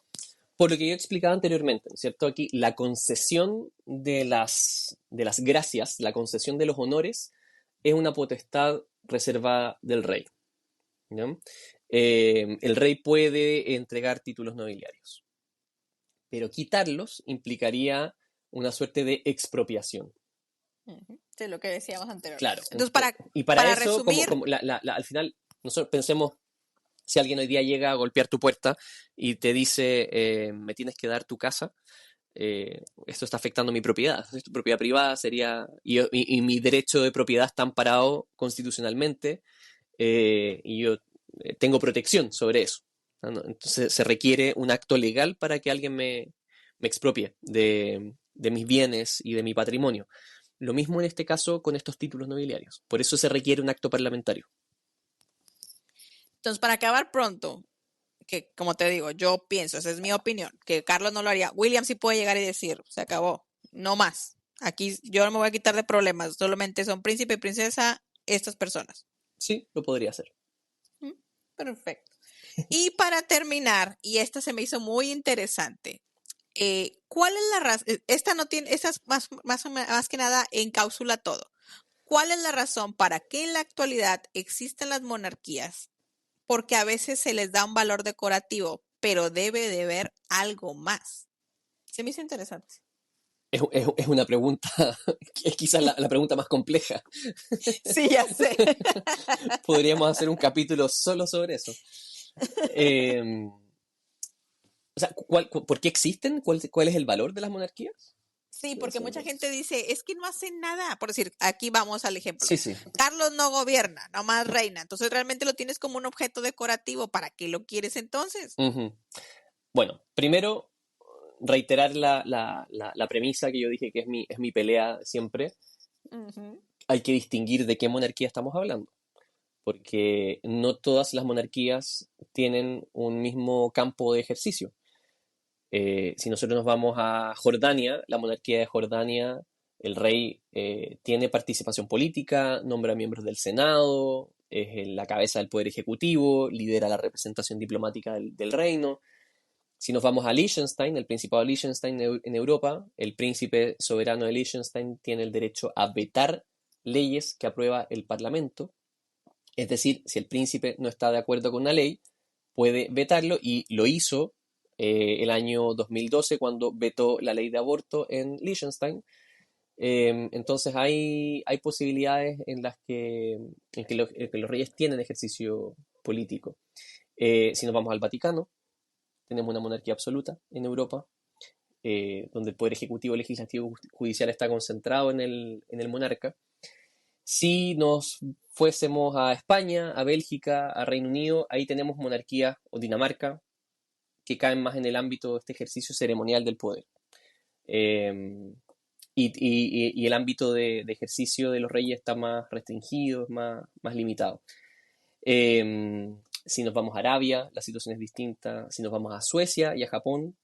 Por lo que yo explicaba anteriormente, ¿no es cierto? Aquí la concesión de las gracias, la concesión de los honores, es una potestad reservada del rey. ¿Ya? El rey puede entregar títulos nobiliarios, pero quitarlos implicaría una suerte de expropiación. Ujú, sí, lo que decíamos anteriormente. Claro. Entonces, Y para para eso, resumir, al final, nosotros pensemos, si alguien hoy día llega a golpear tu puerta y te dice, me tienes que dar tu casa, esto está afectando mi propiedad. Tu propiedad privada sería, y mi derecho de propiedad está amparado constitucionalmente, y yo tengo protección sobre eso. ¿No? Entonces se requiere un acto legal para que alguien me expropie de mis bienes y de mi patrimonio. Lo mismo en este caso con estos títulos nobiliarios. Por eso se requiere un acto parlamentario. entonces para acabar pronto, que como te digo, yo pienso, esa es mi opinión, que Carlos no lo haría. William sí puede llegar y decir, se acabó, no más. Aquí yo no me voy a quitar de problemas, solamente son príncipe y princesa estas personas. Sí, lo podría hacer. Mm, perfecto. Y para terminar, y esta se me hizo muy interesante, ¿cuál es la razón? Esta no tiene, esta es más que nada encapsula todo. ¿Cuál es la razón para que en la actualidad existen las monarquías? Porque a veces se les da un valor decorativo, pero debe de haber algo más. Se me hizo interesante. Es una pregunta, es quizás la pregunta más compleja. Sí, ya sé. Podríamos hacer un capítulo solo sobre eso. Eh, o sea, ¿por qué existen? ¿Cuál es el valor de las monarquías? Sí, porque Eso, mucha gente dice, es que no hacen nada. Por decir, aquí vamos al ejemplo. sí, sí. Carlos no gobierna, nomás reina. Entonces realmente lo tienes como un objeto decorativo. ¿Para qué lo quieres entonces? Ujú. Bueno, primero, reiterar la premisa que yo dije que es mi pelea siempre. Ujú. Hay que distinguir de qué monarquía estamos hablando, porque no todas las monarquías tienen un mismo campo de ejercicio. Si nosotros nos vamos a Jordania, la monarquía de Jordania, el rey tiene participación política, nombra miembros del Senado, es la cabeza del poder ejecutivo, lidera la representación diplomática del reino. Si nos vamos a Liechtenstein, el Principado de Liechtenstein en Europa, el príncipe soberano de Liechtenstein tiene el derecho a vetar leyes que aprueba el Parlamento. Es decir, si el príncipe no está de acuerdo con una ley, puede vetarlo y lo hizo el año 2012 cuando vetó la ley de aborto en Liechtenstein. Entonces hay posibilidades en que los reyes tienen ejercicio político. Si nos vamos al Vaticano, tenemos una monarquía absoluta en Europa, donde el poder ejecutivo, legislativo, judicial está concentrado en el monarca. Si nos fuésemos a España, a Bélgica, a Reino Unido, ahí tenemos monarquías, o Dinamarca, que caen más en el ámbito de este ejercicio ceremonial del poder. Eh, y el ámbito de ejercicio de los reyes está más restringido, más limitado. Si nos vamos a Arabia, la situación es distinta. Si nos vamos a Suecia y a Japón,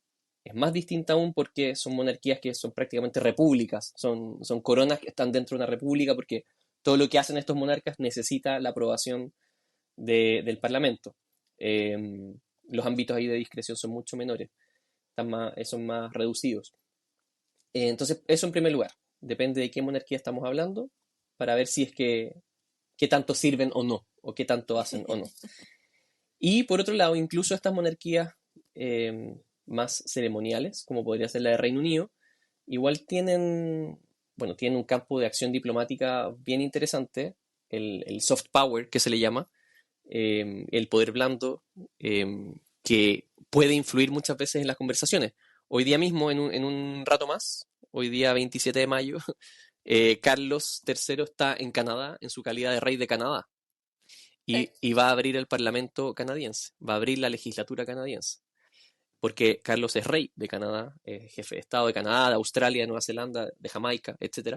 es más distinta aún porque son monarquías que son prácticamente repúblicas, son coronas que están dentro de una república porque todo lo que hacen estos monarcas necesita la aprobación del Parlamento. Los ámbitos ahí de discreción son mucho menores, son más reducidos. Entonces, eso en primer lugar, depende de qué monarquía estamos hablando para ver si es que qué tanto sirven o no, o qué tanto hacen o no. Y por otro lado, incluso estas monarquías más ceremoniales, como podría ser la de Reino Unido, igual tienen un campo de acción diplomática bien interesante, el soft power que se le llama, el poder blando, que puede influir muchas veces en las conversaciones. Hoy día mismo, en un rato más, hoy día 27 de mayo, Carlos III está en Canadá en su calidad de rey de Canadá. Y va a abrir el Parlamento canadiense, va a abrir la legislatura canadiense, porque Carlos es rey de Canadá, es jefe de Estado de Canadá, de Australia, de Nueva Zelanda, de Jamaica, etc.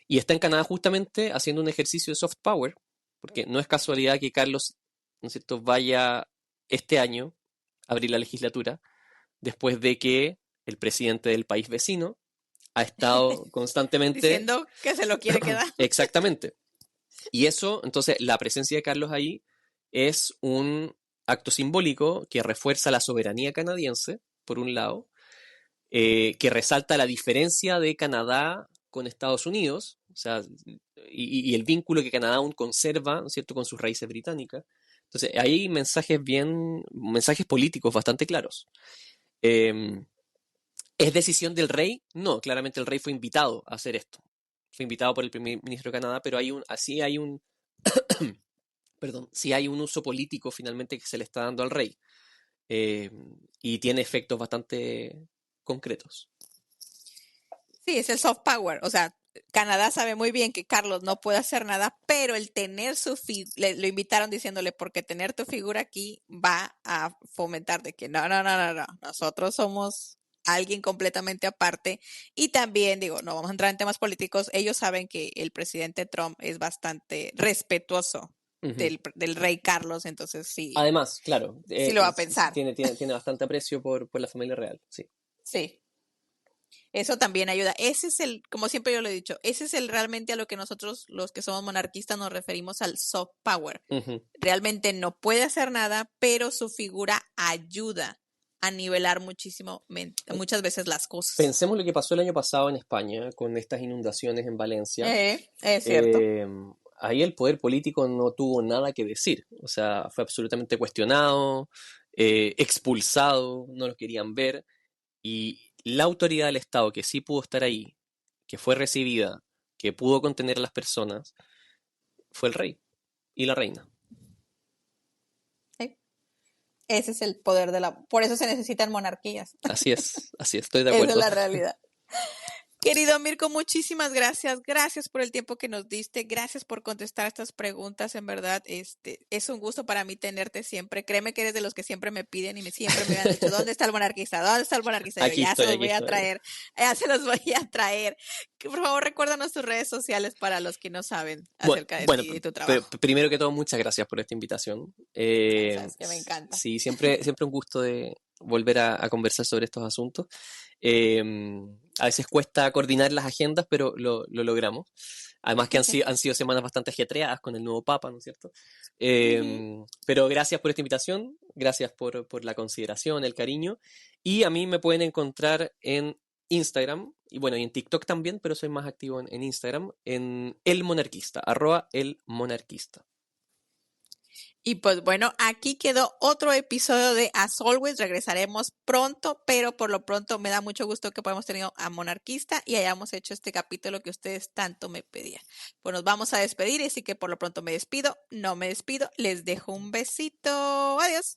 Y está en Canadá justamente haciendo un ejercicio de soft power, porque no es casualidad que Carlos, ¿no es cierto?, vaya este año a abrir la legislatura, después de que el presidente del país vecino ha estado constantemente... Diciendo que se lo quiere quedar. Exactamente. Y eso, entonces, la presencia de Carlos ahí es un acto simbólico que refuerza la soberanía canadiense, por un lado, que resalta la diferencia de Canadá con Estados Unidos, o sea, y el vínculo que Canadá aún conserva, ¿no es cierto?, con sus raíces británicas. Entonces, hay mensajes políticos bastante claros. Eh, ¿Es decisión del rey? No, claramente el rey fue invitado a hacer esto. Fue invitado por el primer ministro de Canadá, pero perdón, sí hay un uso político finalmente que se le está dando al rey, eh, y tiene efectos bastante concretos. Sí, es el soft power. O sea, Canadá sabe muy bien que Carlos no puede hacer nada, pero el tener lo invitaron diciéndole, porque tener tu figura aquí va a fomentar de que no, nosotros somos alguien completamente aparte. Y también, digo, no vamos a entrar en temas políticos, ellos saben que el presidente Trump es bastante respetuoso Ujú. del rey Carlos, entonces sí, Además, claro, sí lo va a pensar. tiene bastante aprecio por la familia real, sí. Sí. Eso también ayuda. Ese es como siempre yo lo he dicho, ese es realmente a lo que nosotros, los que somos monarquistas, nos referimos al soft power. Ujú. Realmente no puede hacer nada, pero su figura ayuda a nivelar muchas veces las cosas. Pensemos lo que pasó el año pasado en España con estas inundaciones en Valencia. Es cierto. Eh, Ahí el poder político no tuvo nada que decir, o sea, fue absolutamente cuestionado, expulsado, no lo querían ver, y la autoridad del Estado que sí pudo estar ahí, que fue recibida, que pudo contener a las personas, fue el rey y la reina. Sí. Ese es el poder Por eso se necesitan monarquías. Así es, estoy de Esa es acuerdo. la realidad. Querido Mirko, muchísimas gracias. Gracias por el tiempo que nos diste. Gracias por contestar estas preguntas. En verdad, es un gusto para mí tenerte siempre. Créeme que eres de los que siempre me piden y siempre me han dicho, ¿dónde está el monarquista? ¿Dónde está el monarquista? Yo, ya se los Aquí voy a estoy. traer. Ya se los voy a traer. Que, por favor, recuérdanos tus redes sociales para los que no saben acerca de Bueno, ti y tu trabajo. primero que todo, muchas gracias por esta invitación. Sabes que me encanta. Sí, siempre un gusto de volver a conversar sobre estos asuntos. Eh, a veces cuesta coordinar las agendas, pero lo logramos. Además que han sido semanas bastante ajetreadas con el nuevo Papa, ¿no es cierto? Ujú. Pero gracias por esta invitación, gracias por la consideración, el cariño. Y a mí me pueden encontrar en Instagram, y bueno, y en TikTok también, pero soy más activo en Instagram, en El Monarquista, @elmonarquista. Y pues bueno, aquí quedó otro episodio de As Always. Regresaremos pronto, pero por lo pronto me da mucho gusto que podamos tenido a Monarquista y hayamos hecho este capítulo que ustedes tanto me pedían. Pues nos vamos a despedir, así que por lo pronto me despido. No me despido, les dejo un besito. Adiós.